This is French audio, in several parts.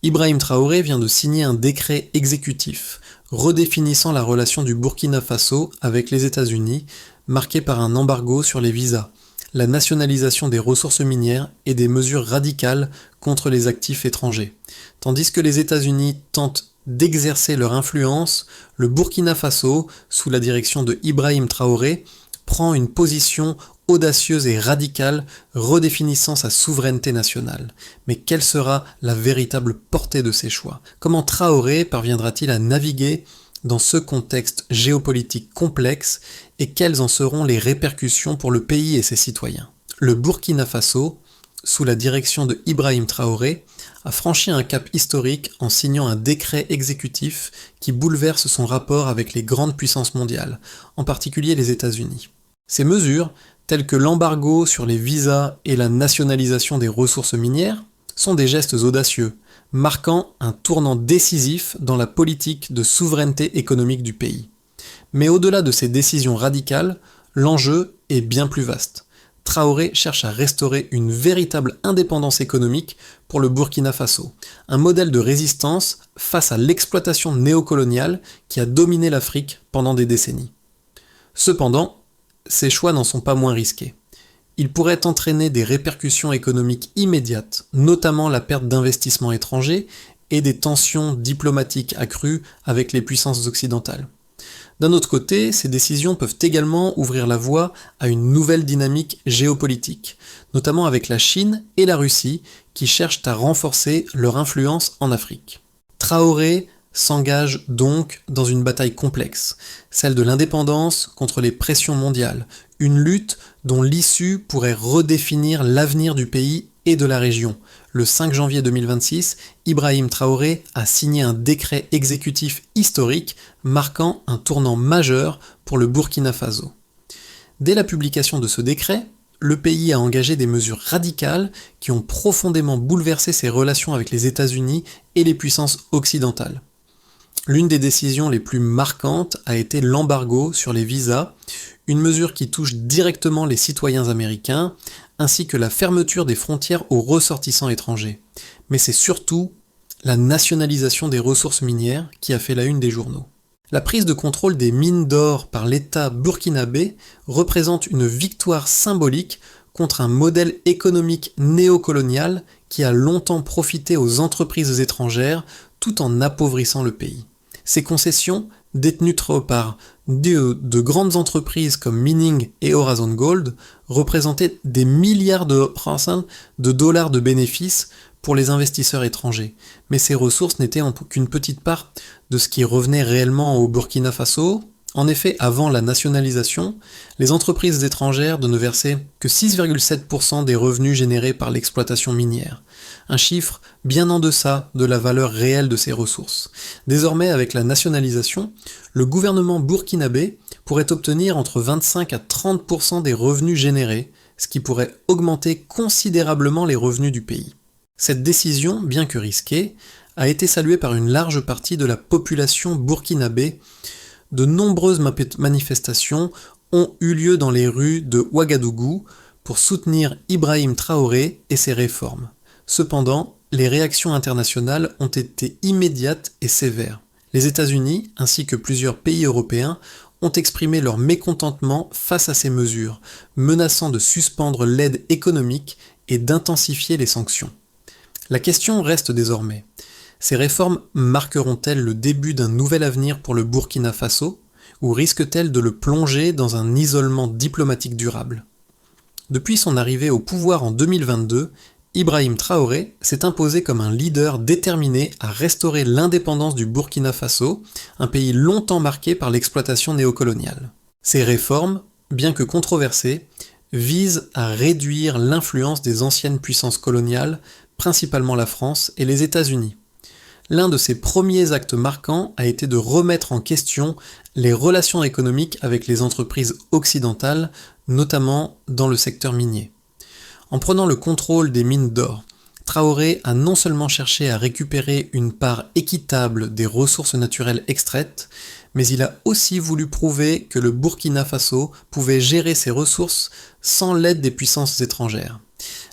Ibrahim Traoré vient de signer un décret exécutif redéfinissant la relation du Burkina Faso avec les États-Unis, marqué par un embargo sur les visas, la nationalisation des ressources minières et des mesures radicales contre les actifs étrangers. Tandis que les États-Unis tentent d'exercer leur influence, le Burkina Faso, sous la direction de Ibrahim Traoré, prend une position audacieuse et radicale, redéfinissant sa souveraineté nationale. Mais quelle sera la véritable portée de ces choix? Comment Traoré parviendra-t-il à naviguer dans ce contexte géopolitique complexe et quelles en seront les répercussions pour le pays et ses citoyens? Le Burkina Faso, sous la direction de Ibrahim Traoré, a franchi un cap historique en signant un décret exécutif qui bouleverse son rapport avec les grandes puissances mondiales, en particulier les États-Unis. Ces mesures, telles que l'embargo sur les visas et la nationalisation des ressources minières, sont des gestes audacieux, marquant un tournant décisif dans la politique de souveraineté économique du pays. Mais au-delà de ces décisions radicales, l'enjeu est bien plus vaste. Traoré cherche à restaurer une véritable indépendance économique pour le Burkina Faso, un modèle de résistance face à l'exploitation néocoloniale qui a dominé l'Afrique pendant des décennies. Cependant, ces choix n'en sont pas moins risqués. Ils pourraient entraîner des répercussions économiques immédiates, notamment la perte d'investissements étrangers et des tensions diplomatiques accrues avec les puissances occidentales. D'un autre côté, ces décisions peuvent également ouvrir la voie à une nouvelle dynamique géopolitique, notamment avec la Chine et la Russie qui cherchent à renforcer leur influence en Afrique. Traoré s'engage donc dans une bataille complexe, celle de l'indépendance contre les pressions mondiales, une lutte dont l'issue pourrait redéfinir l'avenir du pays et de la région. Le 5 janvier 2026, Ibrahim Traoré a signé un décret exécutif historique marquant un tournant majeur pour le Burkina Faso. Dès la publication de ce décret, le pays a engagé des mesures radicales qui ont profondément bouleversé ses relations avec les États-Unis et les puissances occidentales. L'une des décisions les plus marquantes a été l'embargo sur les visas, une mesure qui touche directement les citoyens américains, ainsi que la fermeture des frontières aux ressortissants étrangers. Mais c'est surtout la nationalisation des ressources minières qui a fait la une des journaux. La prise de contrôle des mines d'or par l'État burkinabé représente une victoire symbolique contre un modèle économique néocolonial qui a longtemps profité aux entreprises étrangères tout en appauvrissant le pays. Ces concessions, détenues par de grandes entreprises comme Mining et Horizon Gold, représentaient des milliards de dollars de bénéfices pour les investisseurs étrangers. Mais ces ressources n'étaient qu'une petite part de ce qui revenait réellement au Burkina Faso. En effet, avant la nationalisation, les entreprises étrangères ne versaient que 6,7% des revenus générés par l'exploitation minière, un chiffre bien en deçà de la valeur réelle de ces ressources. Désormais, avec la nationalisation, le gouvernement burkinabé pourrait obtenir entre 25 à 30% des revenus générés, ce qui pourrait augmenter considérablement les revenus du pays. Cette décision, bien que risquée, a été saluée par une large partie de la population burkinabé. De nombreuses manifestations ont eu lieu dans les rues de Ouagadougou pour soutenir Ibrahim Traoré et ses réformes. Cependant, les réactions internationales ont été immédiates et sévères. Les États-Unis, ainsi que plusieurs pays européens, ont exprimé leur mécontentement face à ces mesures, menaçant de suspendre l'aide économique et d'intensifier les sanctions. La question reste désormais: ces réformes marqueront-elles le début d'un nouvel avenir pour le Burkina Faso, ou risquent-elles de le plonger dans un isolement diplomatique durable? Depuis son arrivée au pouvoir en 2022, Ibrahim Traoré s'est imposé comme un leader déterminé à restaurer l'indépendance du Burkina Faso, un pays longtemps marqué par l'exploitation néocoloniale. Ces réformes, bien que controversées, visent à réduire l'influence des anciennes puissances coloniales, principalement la France et les États-Unis. L'un de ses premiers actes marquants a été de remettre en question les relations économiques avec les entreprises occidentales, notamment dans le secteur minier. En prenant le contrôle des mines d'or, Traoré a non seulement cherché à récupérer une part équitable des ressources naturelles extraites, mais il a aussi voulu prouver que le Burkina Faso pouvait gérer ses ressources sans l'aide des puissances étrangères.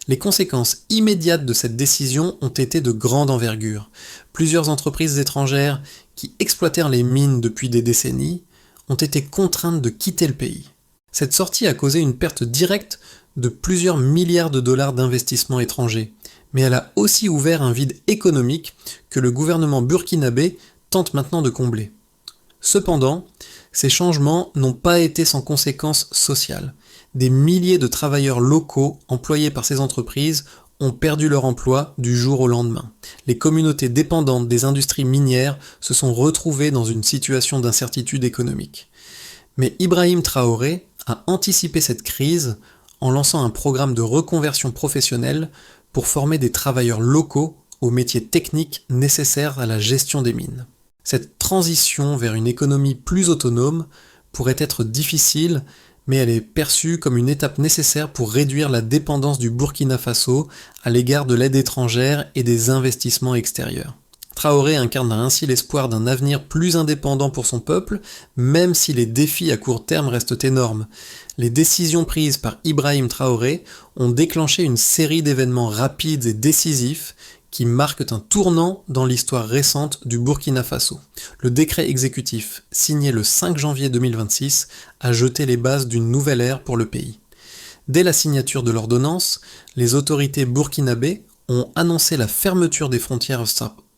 Les conséquences immédiates de cette décision ont été de grande envergure. Plusieurs entreprises étrangères qui exploitèrent les mines depuis des décennies ont été contraintes de quitter le pays. Cette sortie a causé une perte directe de plusieurs milliards de dollars d'investissements étrangers, mais elle a aussi ouvert un vide économique que le gouvernement burkinabé tente maintenant de combler. Cependant, ces changements n'ont pas été sans conséquences sociales. Des milliers de travailleurs locaux employés par ces entreprises ont perdu leur emploi du jour au lendemain. Les communautés dépendantes des industries minières se sont retrouvées dans une situation d'incertitude économique. Mais Ibrahim Traoré a anticipé cette crise en lançant un programme de reconversion professionnelle pour former des travailleurs locaux aux métiers techniques nécessaires à la gestion des mines. Cette transition vers une économie plus autonome pourrait être difficile, mais elle est perçue comme une étape nécessaire pour réduire la dépendance du Burkina Faso à l'égard de l'aide étrangère et des investissements extérieurs. Traoré incarne ainsi l'espoir d'un avenir plus indépendant pour son peuple, même si les défis à court terme restent énormes. Les décisions prises par Ibrahim Traoré ont déclenché une série d'événements rapides et décisifs qui marquent un tournant dans l'histoire récente du Burkina Faso. Le décret exécutif, signé le 5 janvier 2026, a jeté les bases d'une nouvelle ère pour le pays. Dès la signature de l'ordonnance, les autorités burkinabées ont annoncé la fermeture des frontières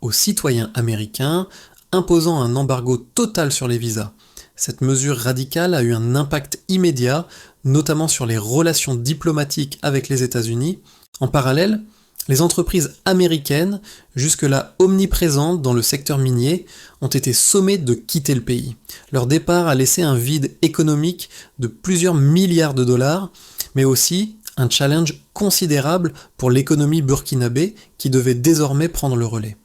aux citoyens américains, imposant un embargo total sur les visas. Cette mesure radicale a eu un impact immédiat, notamment sur les relations diplomatiques avec les États-Unis. En parallèle, les entreprises américaines, jusque-là omniprésentes dans le secteur minier, ont été sommées de quitter le pays. Leur départ a laissé un vide économique de plusieurs milliards de dollars, mais aussi un challenge considérable pour l'économie burkinabé qui devait désormais prendre le relais.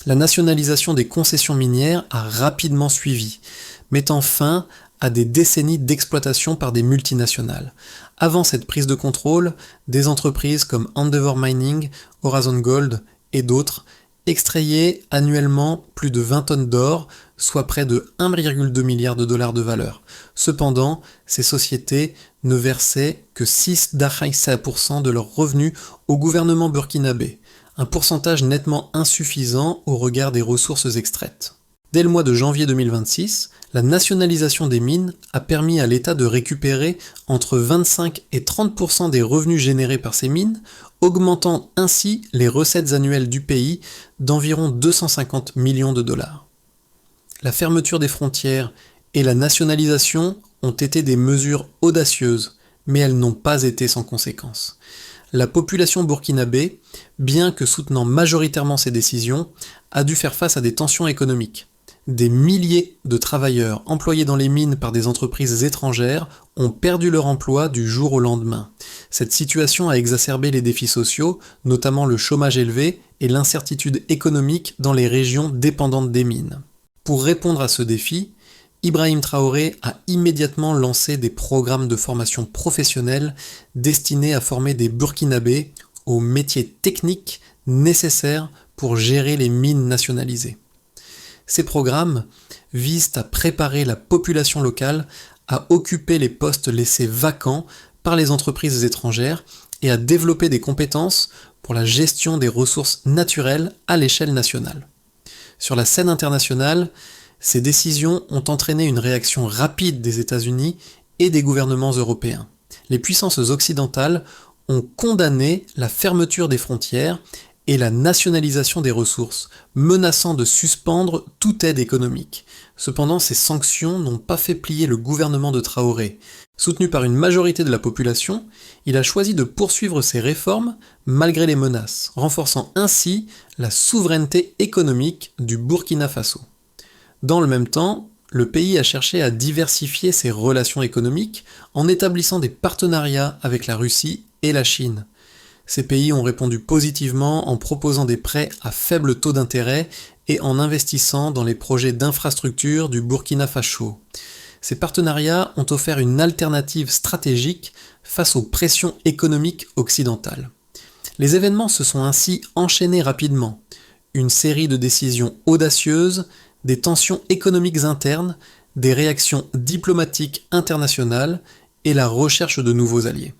La nationalisation des concessions minières a rapidement suivi, mettant fin à des décennies d'exploitation par des multinationales. Avant cette prise de contrôle, des entreprises comme Endeavour Mining, Horizon Gold et d'autres extrayaient annuellement plus de 20 tonnes d'or, soit près de 1,2 milliard de dollars de valeur. Cependant, ces sociétés ne versaient que 6,5% de leurs revenus au gouvernement burkinabé, un pourcentage nettement insuffisant au regard des ressources extraites. Dès le mois de janvier 2026, la nationalisation des mines a permis à l'État de récupérer entre 25 et 30% des revenus générés par ces mines, augmentant ainsi les recettes annuelles du pays d'environ 250 millions de dollars. La fermeture des frontières et la nationalisation ont été des mesures audacieuses, mais elles n'ont pas été sans conséquences. La population burkinabé, bien que soutenant majoritairement ces décisions, a dû faire face à des tensions économiques. Des milliers de travailleurs employés dans les mines par des entreprises étrangères ont perdu leur emploi du jour au lendemain. Cette situation a exacerbé les défis sociaux, notamment le chômage élevé et l'incertitude économique dans les régions dépendantes des mines. Pour répondre à ce défi, Ibrahim Traoré a immédiatement lancé des programmes de formation professionnelle destinés à former des Burkinabés aux métiers techniques nécessaires pour gérer les mines nationalisées. Ces programmes visent à préparer la population locale à occuper les postes laissés vacants par les entreprises étrangères et à développer des compétences pour la gestion des ressources naturelles à l'échelle nationale. Sur la scène internationale, ces décisions ont entraîné une réaction rapide des États-Unis et des gouvernements européens. Les puissances occidentales ont condamné la fermeture des frontières et la nationalisation des ressources, menaçant de suspendre toute aide économique. Cependant, ces sanctions n'ont pas fait plier le gouvernement de Traoré. Soutenu par une majorité de la population, il a choisi de poursuivre ses réformes malgré les menaces, renforçant ainsi la souveraineté économique du Burkina Faso. Dans le même temps, le pays a cherché à diversifier ses relations économiques en établissant des partenariats avec la Russie et la Chine. Ces pays ont répondu positivement en proposant des prêts à faible taux d'intérêt et en investissant dans les projets d'infrastructure du Burkina Faso. Ces partenariats ont offert une alternative stratégique face aux pressions économiques occidentales. Les événements se sont ainsi enchaînés rapidement. Une série de décisions audacieuses, des tensions économiques internes, des réactions diplomatiques internationales et la recherche de nouveaux alliés.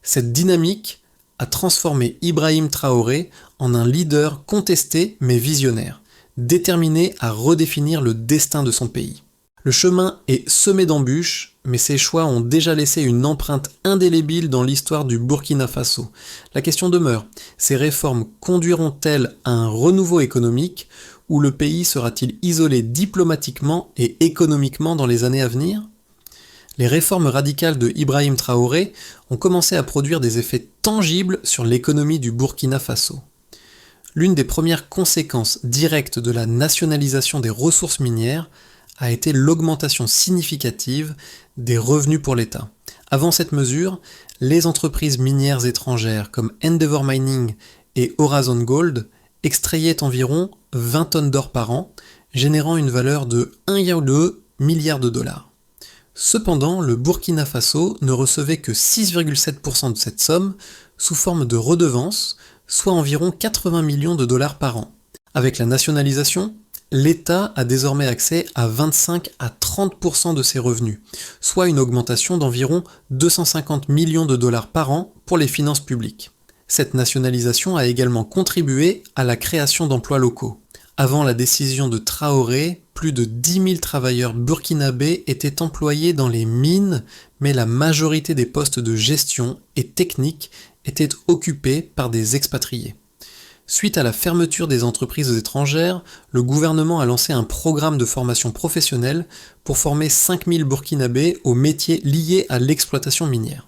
Cette dynamique a transformé Ibrahim Traoré en un leader contesté mais visionnaire, déterminé à redéfinir le destin de son pays. Le chemin est semé d'embûches, mais ses choix ont déjà laissé une empreinte indélébile dans l'histoire du Burkina Faso. La question demeure, ces réformes conduiront-elles à un renouveau économique ou le pays sera-t-il isolé diplomatiquement et économiquement dans les années à venir ? Les réformes radicales de Ibrahim Traoré ont commencé à produire des effets tangibles sur l'économie du Burkina Faso. L'une des premières conséquences directes de la nationalisation des ressources minières a été l'augmentation significative des revenus pour l'État. Avant cette mesure, les entreprises minières étrangères comme Endeavour Mining et Horizon Gold extrayaient environ 20 tonnes d'or par an, générant une valeur de 1,2 milliard de dollars. Cependant, le Burkina Faso ne recevait que 6,7% de cette somme sous forme de redevances, soit environ 80 millions de dollars par an. Avec la nationalisation, l'État a désormais accès à 25 à 30% de ses revenus, soit une augmentation d'environ 250 millions de dollars par an pour les finances publiques. Cette nationalisation a également contribué à la création d'emplois locaux. Avant la décision de Traoré, plus de 10 000 travailleurs burkinabés étaient employés dans les mines, mais la majorité des postes de gestion et technique étaient occupés par des expatriés. Suite à la fermeture des entreprises étrangères, le gouvernement a lancé un programme de formation professionnelle pour former 5 000 Burkinabés aux métiers liés à l'exploitation minière.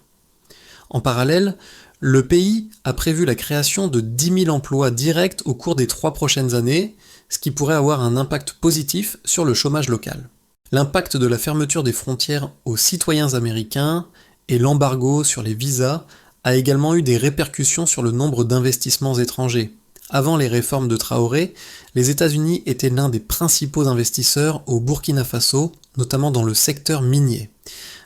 En parallèle, le pays a prévu la création de 10 000 emplois directs au cours des 3 prochaines années, ce qui pourrait avoir un impact positif sur le chômage local. L'impact de la fermeture des frontières aux citoyens américains et l'embargo sur les visas a également eu des répercussions sur le nombre d'investissements étrangers. Avant les réformes de Traoré, les États-Unis étaient l'un des principaux investisseurs au Burkina Faso, notamment dans le secteur minier.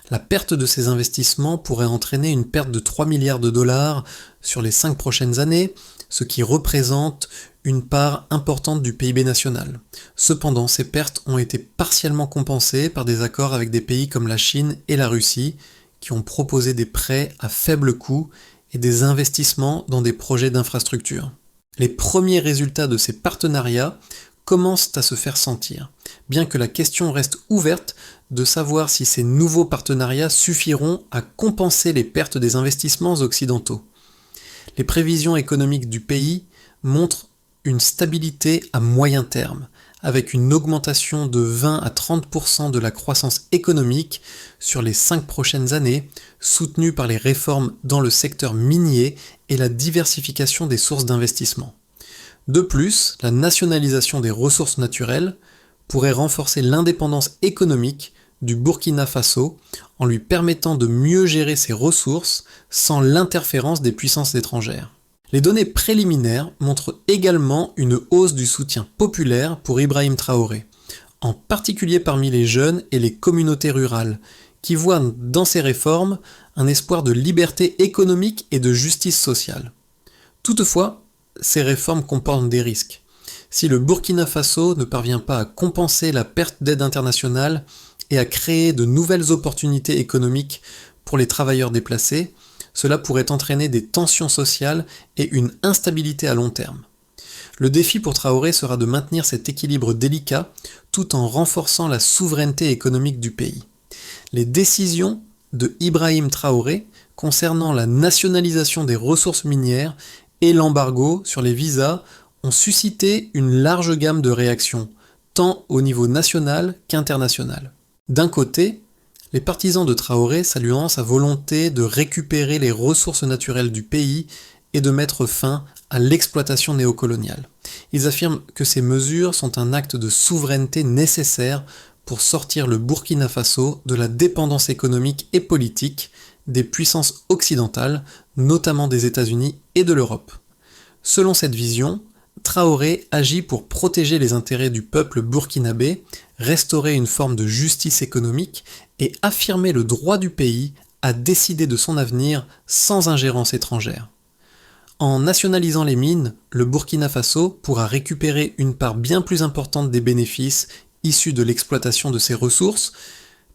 La perte de ces investissements pourrait entraîner une perte de 3 milliards de dollars sur les 5 prochaines années, ce qui représente une part importante du PIB national. Cependant, ces pertes ont été partiellement compensées par des accords avec des pays comme la Chine et la Russie, qui ont proposé des prêts à faible coût et des investissements dans des projets d'infrastructure. Les premiers résultats de ces partenariats commencent à se faire sentir, bien que la question reste ouverte de savoir si ces nouveaux partenariats suffiront à compenser les pertes des investissements occidentaux. Les prévisions économiques du pays montrent une stabilité à moyen terme, avec une augmentation de 20 à 30% de la croissance économique sur les 5 prochaines années, soutenue par les réformes dans le secteur minier et la diversification des sources d'investissement. De plus, la nationalisation des ressources naturelles pourrait renforcer l'indépendance économique du Burkina Faso en lui permettant de mieux gérer ses ressources sans l'interférence des puissances étrangères. Les données préliminaires montrent également une hausse du soutien populaire pour Ibrahim Traoré, en particulier parmi les jeunes et les communautés rurales, qui voient dans ces réformes un espoir de liberté économique et de justice sociale. Toutefois, ces réformes comportent des risques. Si le Burkina Faso ne parvient pas à compenser la perte d'aide internationale et à créer de nouvelles opportunités économiques pour les travailleurs déplacés, cela pourrait entraîner des tensions sociales et une instabilité à long terme. Le défi pour Traoré sera de maintenir cet équilibre délicat tout en renforçant la souveraineté économique du pays. Les décisions de Ibrahim Traoré concernant la nationalisation des ressources minières et l'embargo sur les visas ont suscité une large gamme de réactions, tant au niveau national qu'international. D'un côté, les partisans de Traoré saluant sa volonté de récupérer les ressources naturelles du pays et de mettre fin à l'exploitation néocoloniale. Ils affirment que ces mesures sont un acte de souveraineté nécessaire pour sortir le Burkina Faso de la dépendance économique et politique des puissances occidentales, notamment des États-Unis et de l'Europe. Selon cette vision, Traoré agit pour protéger les intérêts du peuple burkinabé, restaurer une forme de justice économique et affirmer le droit du pays à décider de son avenir sans ingérence étrangère. En nationalisant les mines, le Burkina Faso pourra récupérer une part bien plus importante des bénéfices issus de l'exploitation de ses ressources,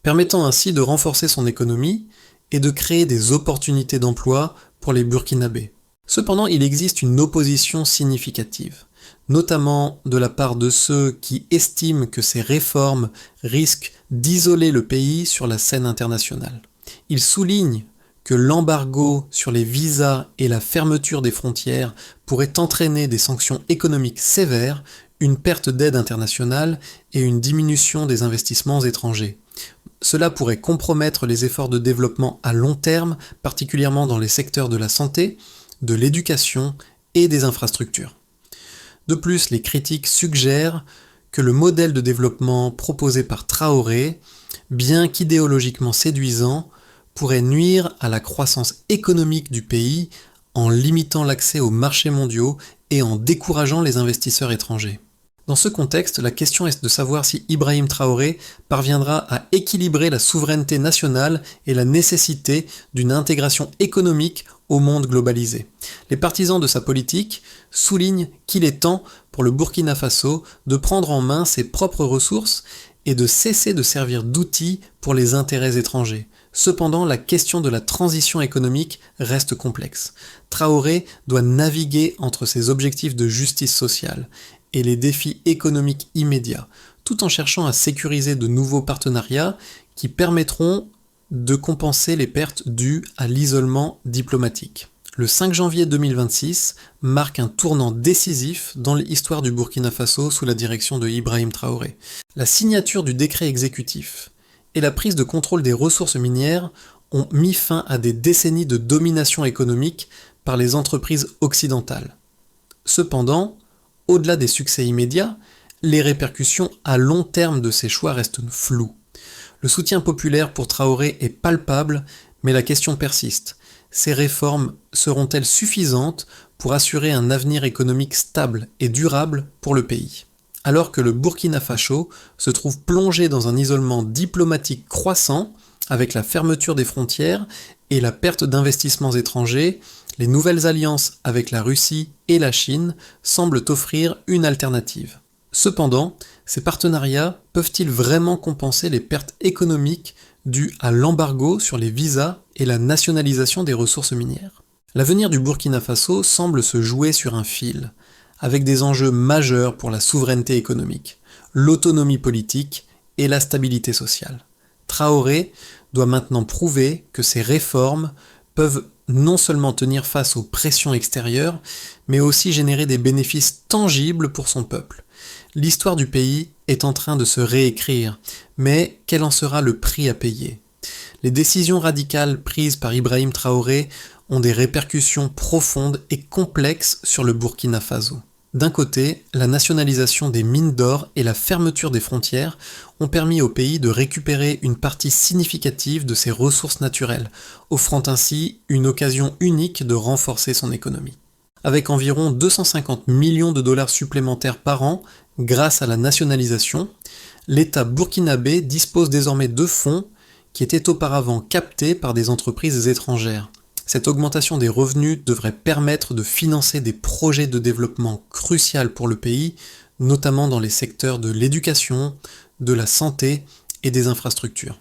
permettant ainsi de renforcer son économie et de créer des opportunités d'emploi pour les Burkinabés. Cependant, il existe une opposition significative, notamment de la part de ceux qui estiment que ces réformes risquent d'isoler le pays sur la scène internationale. Ils soulignent que l'embargo sur les visas et la fermeture des frontières pourraient entraîner des sanctions économiques sévères, une perte d'aide internationale et une diminution des investissements étrangers. Cela pourrait compromettre les efforts de développement à long terme, particulièrement dans les secteurs de la santé, de l'éducation et des infrastructures. De plus, les critiques suggèrent que le modèle de développement proposé par Traoré, bien qu'idéologiquement séduisant, pourrait nuire à la croissance économique du pays en limitant l'accès aux marchés mondiaux et en décourageant les investisseurs étrangers. Dans ce contexte, la question est de savoir si Ibrahim Traoré parviendra à équilibrer la souveraineté nationale et la nécessité d'une intégration économique au monde globalisé. Les partisans de sa politique soulignent qu'il est temps pour le Burkina Faso de prendre en main ses propres ressources et de cesser de servir d'outil pour les intérêts étrangers. Cependant, la question de la transition économique reste complexe. Traoré doit naviguer entre ses objectifs de justice sociale et les défis économiques immédiats, tout en cherchant à sécuriser de nouveaux partenariats qui permettront de compenser les pertes dues à l'isolement diplomatique. Le 5 janvier 2026 marque un tournant décisif dans l'histoire du Burkina Faso sous la direction de Ibrahim Traoré. La signature du décret exécutif et la prise de contrôle des ressources minières ont mis fin à des décennies de domination économique par les entreprises occidentales. Cependant, au-delà des succès immédiats, les répercussions à long terme de ces choix restent floues. Le soutien populaire pour Traoré est palpable, mais la question persiste. Ces réformes seront-elles suffisantes pour assurer un avenir économique stable et durable pour le pays ? Alors que le Burkina Faso se trouve plongé dans un isolement diplomatique croissant, avec la fermeture des frontières et la perte d'investissements étrangers, les nouvelles alliances avec la Russie et la Chine semblent offrir une alternative. Cependant, ces partenariats peuvent-ils vraiment compenser les pertes économiques dues à l'embargo sur les visas et la nationalisation des ressources minières ? L'avenir du Burkina Faso semble se jouer sur un fil, avec des enjeux majeurs pour la souveraineté économique, l'autonomie politique et la stabilité sociale. Traoré doit maintenant prouver que ces réformes peuvent non seulement tenir face aux pressions extérieures, mais aussi générer des bénéfices tangibles pour son peuple. L'histoire du pays est en train de se réécrire, mais quel en sera le prix à payer ? Les décisions radicales prises par Ibrahim Traoré ont des répercussions profondes et complexes sur le Burkina Faso. D'un côté, la nationalisation des mines d'or et la fermeture des frontières ont permis au pays de récupérer une partie significative de ses ressources naturelles, offrant ainsi une occasion unique de renforcer son économie. Avec environ 250 millions de dollars supplémentaires par an grâce à la nationalisation, l'État burkinabé dispose désormais de fonds qui étaient auparavant captés par des entreprises étrangères. Cette augmentation des revenus devrait permettre de financer des projets de développement cruciaux pour le pays, notamment dans les secteurs de l'éducation, de la santé et des infrastructures.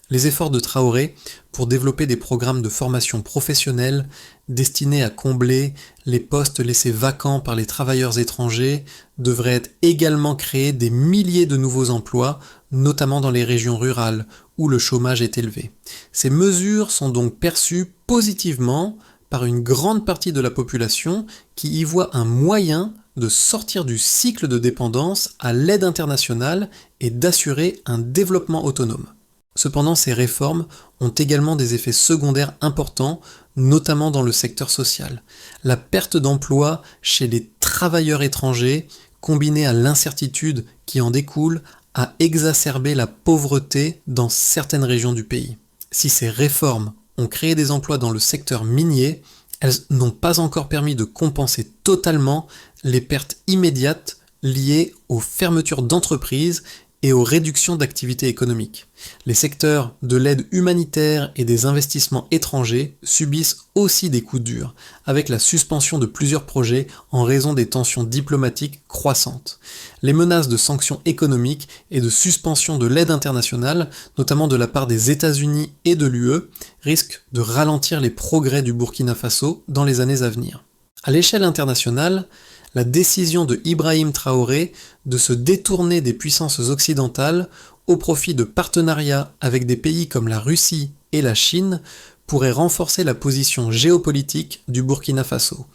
Les efforts de Traoré pour développer des programmes de formation professionnelle destinés à combler les postes laissés vacants par les travailleurs étrangers devraient également créer des milliers de nouveaux emplois, notamment dans les régions rurales où le chômage est élevé. Ces mesures sont donc perçues positivement par une grande partie de la population qui y voit un moyen de sortir du cycle de dépendance à l'aide internationale et d'assurer un développement autonome. Cependant, ces réformes ont également des effets secondaires importants, notamment dans le secteur social. La perte d'emploi chez les travailleurs étrangers, combinée à l'incertitude qui en découle, a exacerbé la pauvreté dans certaines régions du pays. Si ces réformes ont créé des emplois dans le secteur minier, elles n'ont pas encore permis de compenser totalement les pertes immédiates liées aux fermetures d'entreprises et aux réductions d'activités économiques. Les secteurs de l'aide humanitaire et des investissements étrangers subissent aussi des coups durs, avec la suspension de plusieurs projets en raison des tensions diplomatiques croissantes. Les menaces de sanctions économiques et de suspension de l'aide internationale, notamment de la part des États-Unis et de l'UE, risquent de ralentir les progrès du Burkina Faso dans les années à venir. À l'échelle internationale, la décision de Ibrahim Traoré de se détourner des puissances occidentales au profit de partenariats avec des pays comme la Russie et la Chine pourrait renforcer la position géopolitique du Burkina Faso,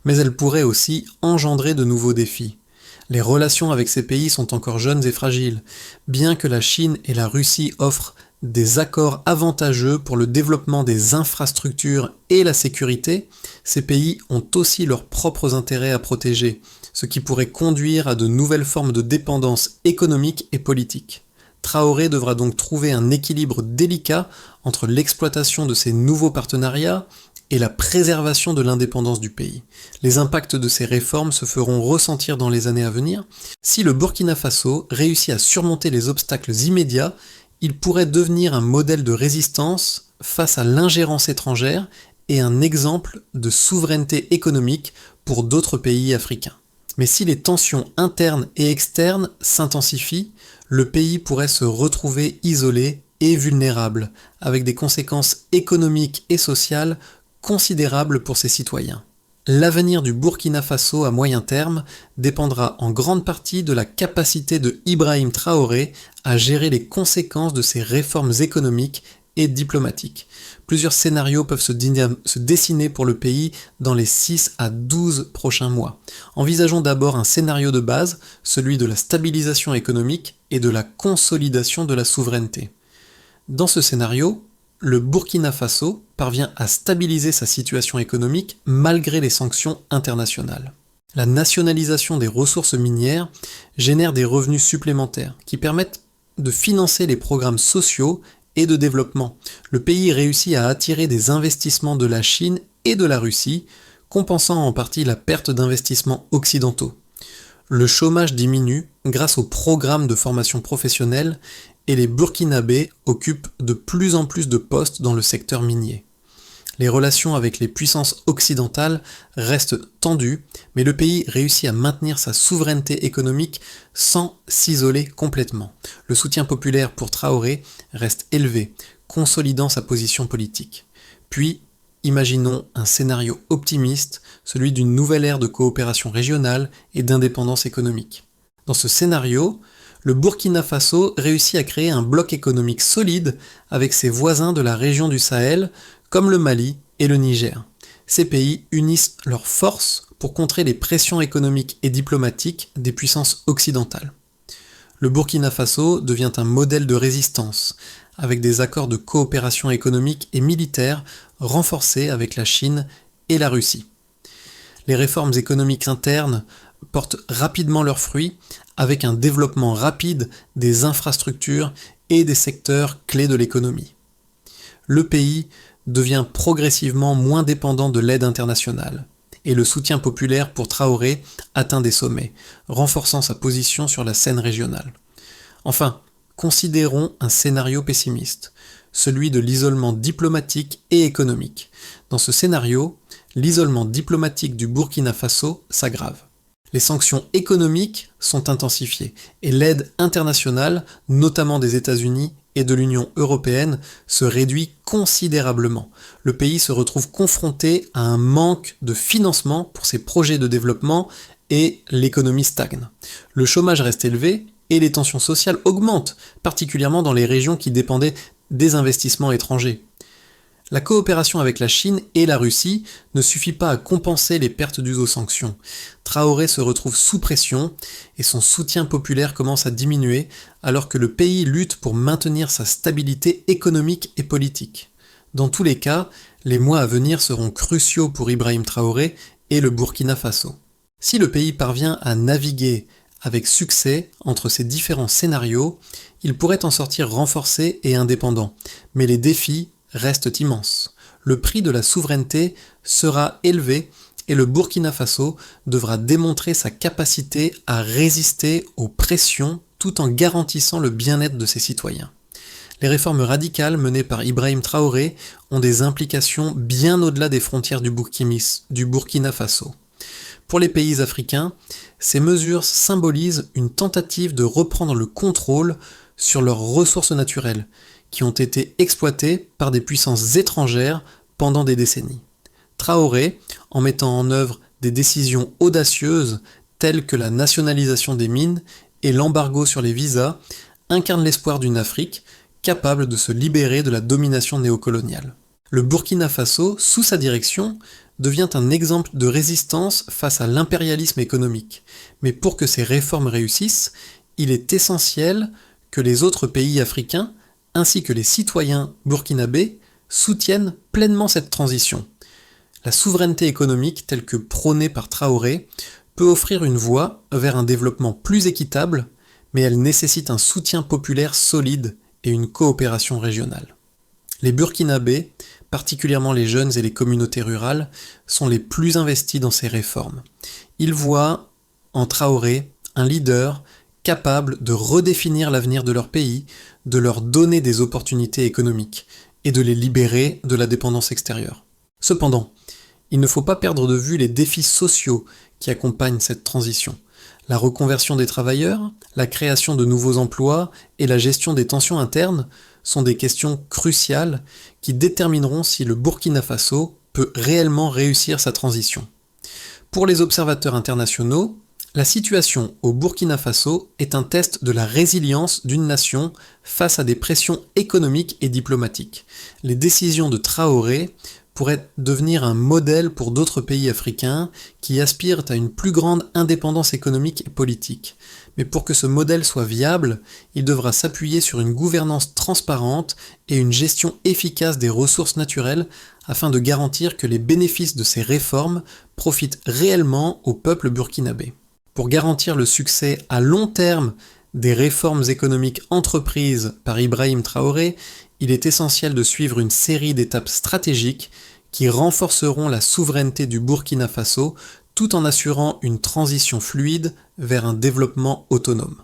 mais elle pourrait aussi engendrer de nouveaux défis. Les relations avec ces pays sont encore jeunes et fragiles, bien que la Chine et la Russie offrent des accords avantageux pour le développement des infrastructures et la sécurité, ces pays ont aussi leurs propres intérêts à protéger, ce qui pourrait conduire à de nouvelles formes de dépendance économique et politique. Traoré devra donc trouver un équilibre délicat entre l'exploitation de ces nouveaux partenariats et la préservation de l'indépendance du pays. Les impacts de ces réformes se feront ressentir dans les années à venir. Si le Burkina Faso réussit à surmonter les obstacles immédiats, il pourrait devenir un modèle de résistance face à l'ingérence étrangère et un exemple de souveraineté économique pour d'autres pays africains. Mais si les tensions internes et externes s'intensifient, le pays pourrait se retrouver isolé et vulnérable, avec des conséquences économiques et sociales considérables pour ses citoyens. L'avenir du Burkina Faso à moyen terme dépendra en grande partie de la capacité de Ibrahim Traoré à gérer les conséquences de ces réformes économiques et diplomatiques. Plusieurs scénarios peuvent se dessiner pour le pays dans les 6 à 12 prochains mois. Envisageons d'abord un scénario de base, celui de la stabilisation économique et de la consolidation de la souveraineté. Dans ce scénario, le Burkina Faso parvient à stabiliser sa situation économique malgré les sanctions internationales. La nationalisation des ressources minières génère des revenus supplémentaires qui permettent de financer les programmes sociaux et de développement. Le pays réussit à attirer des investissements de la Chine et de la Russie, compensant en partie la perte d'investissements occidentaux. Le chômage diminue grâce aux programmes de formation professionnelle et les Burkinabés occupent de plus en plus de postes dans le secteur minier. Les relations avec les puissances occidentales restent tendues, mais le pays réussit à maintenir sa souveraineté économique sans s'isoler complètement. Le soutien populaire pour Traoré reste élevé, consolidant sa position politique. Puis, imaginons un scénario optimiste, celui d'une nouvelle ère de coopération régionale et d'indépendance économique. Dans ce scénario, le Burkina Faso réussit à créer un bloc économique solide avec ses voisins de la région du Sahel, comme le Mali et le Niger. Ces pays unissent leurs forces pour contrer les pressions économiques et diplomatiques des puissances occidentales. Le Burkina Faso devient un modèle de résistance, avec des accords de coopération économique et militaire renforcés avec la Chine et la Russie. Les réformes économiques internes portent rapidement leurs fruits avec un développement rapide des infrastructures et des secteurs clés de l'économie. Le pays devient progressivement moins dépendant de l'aide internationale et le soutien populaire pour Traoré atteint des sommets, renforçant sa position sur la scène régionale. Enfin, considérons un scénario pessimiste, celui de l'isolement diplomatique et économique. Dans ce scénario, l'isolement diplomatique du Burkina Faso s'aggrave. Les sanctions économiques sont intensifiées et l'aide internationale, notamment des États-Unis et de l'Union européenne, se réduit considérablement. Le pays se retrouve confronté à un manque de financement pour ses projets de développement et l'économie stagne. Le chômage reste élevé et les tensions sociales augmentent, particulièrement dans les régions qui dépendaient des investissements étrangers. La coopération avec la Chine et la Russie ne suffit pas à compenser les pertes dues aux sanctions. Traoré se retrouve sous pression et son soutien populaire commence à diminuer alors que le pays lutte pour maintenir sa stabilité économique et politique. Dans tous les cas, les mois à venir seront cruciaux pour Ibrahim Traoré et le Burkina Faso. Si le pays parvient à naviguer avec succès entre ces différents scénarios, il pourrait en sortir renforcé et indépendant, mais les défis restent immenses. Le prix de la souveraineté sera élevé et le Burkina Faso devra démontrer sa capacité à résister aux pressions tout en garantissant le bien-être de ses citoyens. Les réformes radicales menées par Ibrahim Traoré ont des implications bien au-delà des frontières du Burkina Faso. Pour les pays africains, ces mesures symbolisent une tentative de reprendre le contrôle sur leurs ressources naturelles, qui ont été exploitées par des puissances étrangères pendant des décennies. Traoré, en mettant en œuvre des décisions audacieuses telles que la nationalisation des mines et l'embargo sur les visas, incarne l'espoir d'une Afrique capable de se libérer de la domination néocoloniale. Le Burkina Faso, sous sa direction, devient un exemple de résistance face à l'impérialisme économique. Mais pour que ces réformes réussissent, il est essentiel que les autres pays africains, ainsi que les citoyens burkinabés, soutiennent pleinement cette transition. La souveraineté économique, telle que prônée par Traoré, peut offrir une voie vers un développement plus équitable, mais elle nécessite un soutien populaire solide et une coopération régionale. Les Burkinabés, particulièrement les jeunes et les communautés rurales, sont les plus investis dans ces réformes. Ils voient en Traoré un leader capable de redéfinir l'avenir de leur pays, de leur donner des opportunités économiques et de les libérer de la dépendance extérieure. Cependant, il ne faut pas perdre de vue les défis sociaux qui accompagnent cette transition. La reconversion des travailleurs, la création de nouveaux emplois et la gestion des tensions internes sont des questions cruciales qui détermineront si le Burkina Faso peut réellement réussir sa transition. Pour les observateurs internationaux, la situation au Burkina Faso est un test de la résilience d'une nation face à des pressions économiques et diplomatiques. Les décisions de Traoré pourrait devenir un modèle pour d'autres pays africains qui aspirent à une plus grande indépendance économique et politique. Mais pour que ce modèle soit viable, il devra s'appuyer sur une gouvernance transparente et une gestion efficace des ressources naturelles afin de garantir que les bénéfices de ces réformes profitent réellement au peuple burkinabé. Pour garantir le succès à long terme des réformes économiques entreprises par Ibrahim Traoré, il est essentiel de suivre une série d'étapes stratégiques qui renforceront la souveraineté du Burkina Faso tout en assurant une transition fluide vers un développement autonome.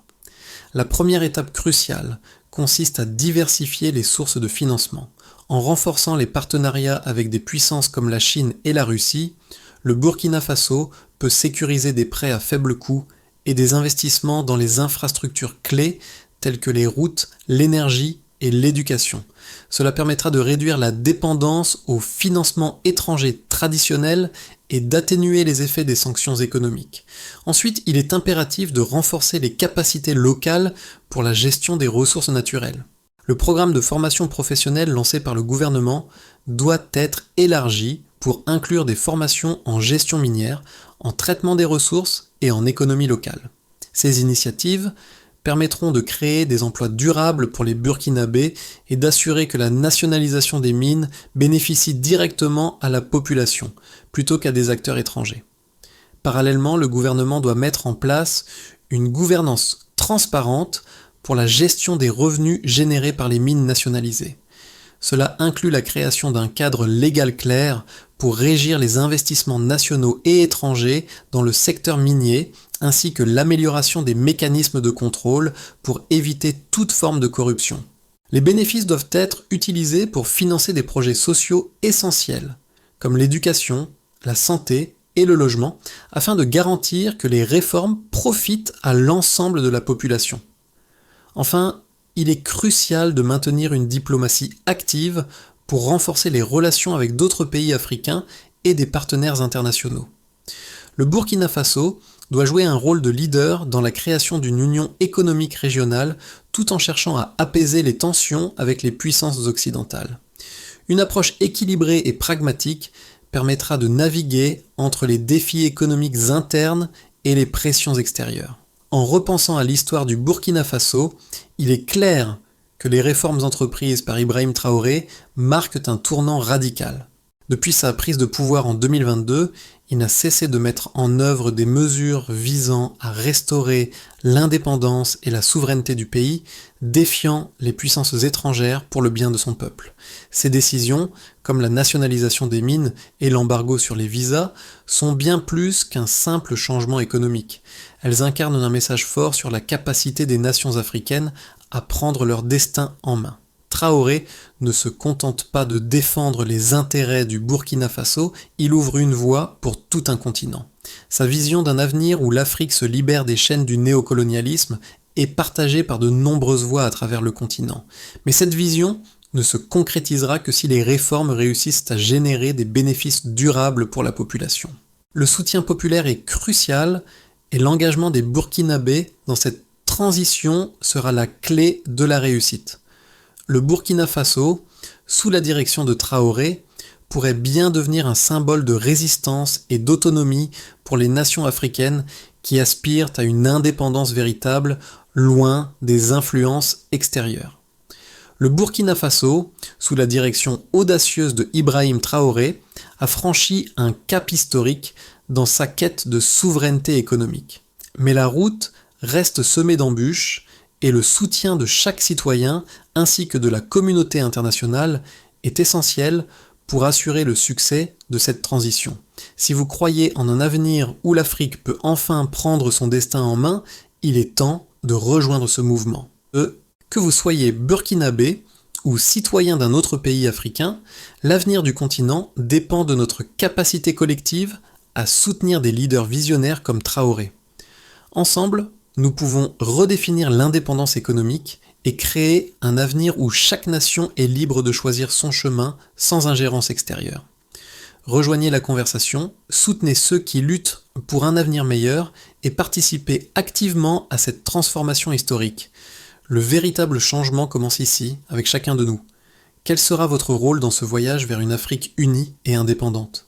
La première étape cruciale consiste à diversifier les sources de financement. En renforçant les partenariats avec des puissances comme la Chine et la Russie, le Burkina Faso peut sécuriser des prêts à faible coût et des investissements dans les infrastructures clés telles que les routes, l'énergie et l'éducation. Cela permettra de réduire la dépendance aux financements étrangers traditionnels et d'atténuer les effets des sanctions économiques. Ensuite, il est impératif de renforcer les capacités locales pour la gestion des ressources naturelles. Le programme de formation professionnelle lancé par le gouvernement doit être élargi pour inclure des formations en gestion minière, en traitement des ressources et en économie locale. Ces initiatives permettront de créer des emplois durables pour les Burkinabés et d'assurer que la nationalisation des mines bénéficie directement à la population, plutôt qu'à des acteurs étrangers. Parallèlement, le gouvernement doit mettre en place une gouvernance transparente pour la gestion des revenus générés par les mines nationalisées. Cela inclut la création d'un cadre légal clair pour régir les investissements nationaux et étrangers dans le secteur minier, ainsi que l'amélioration des mécanismes de contrôle pour éviter toute forme de corruption. Les bénéfices doivent être utilisés pour financer des projets sociaux essentiels, comme l'éducation, la santé et le logement, afin de garantir que les réformes profitent à l'ensemble de la population. Enfin, il est crucial de maintenir une diplomatie active pour renforcer les relations avec d'autres pays africains et des partenaires internationaux. Le Burkina Faso doit jouer un rôle de leader dans la création d'une union économique régionale tout en cherchant à apaiser les tensions avec les puissances occidentales. Une approche équilibrée et pragmatique permettra de naviguer entre les défis économiques internes et les pressions extérieures. En repensant à l'histoire du Burkina Faso, il est clair que les réformes entreprises par Ibrahim Traoré marquent un tournant radical. Depuis sa prise de pouvoir en 2022, il n'a cessé de mettre en œuvre des mesures visant à restaurer l'indépendance et la souveraineté du pays, défiant les puissances étrangères pour le bien de son peuple. Ces décisions, comme la nationalisation des mines et l'embargo sur les visas, sont bien plus qu'un simple changement économique. Elles incarnent un message fort sur la capacité des nations africaines à prendre leur destin en main. Traoré ne se contente pas de défendre les intérêts du Burkina Faso, il ouvre une voie pour tout un continent. Sa vision d'un avenir où l'Afrique se libère des chaînes du néocolonialisme est partagée par de nombreuses voix à travers le continent. Mais cette vision ne se concrétisera que si les réformes réussissent à générer des bénéfices durables pour la population. Le soutien populaire est crucial et l'engagement des Burkinabés dans cette transition sera la clé de la réussite. Le Burkina Faso, sous la direction de Traoré, pourrait bien devenir un symbole de résistance et d'autonomie pour les nations africaines qui aspirent à une indépendance véritable, loin des influences extérieures. Le Burkina Faso, sous la direction audacieuse de Ibrahim Traoré, a franchi un cap historique dans sa quête de souveraineté économique. Mais la route reste semée d'embûches et le soutien de chaque citoyen ainsi que de la communauté internationale est essentiel pour assurer le succès de cette transition. Si vous croyez en un avenir où l'Afrique peut enfin prendre son destin en main, il est temps de rejoindre ce mouvement. Que vous soyez burkinabé ou citoyen d'un autre pays africain, l'avenir du continent dépend de notre capacité collective à soutenir des leaders visionnaires comme Traoré. Ensemble, nous pouvons redéfinir l'indépendance économique et créer un avenir où chaque nation est libre de choisir son chemin sans ingérence extérieure. Rejoignez la conversation, soutenez ceux qui luttent pour un avenir meilleur et participez activement à cette transformation historique. Le véritable changement commence ici, avec chacun de nous. Quel sera votre rôle dans ce voyage vers une Afrique unie et indépendante ?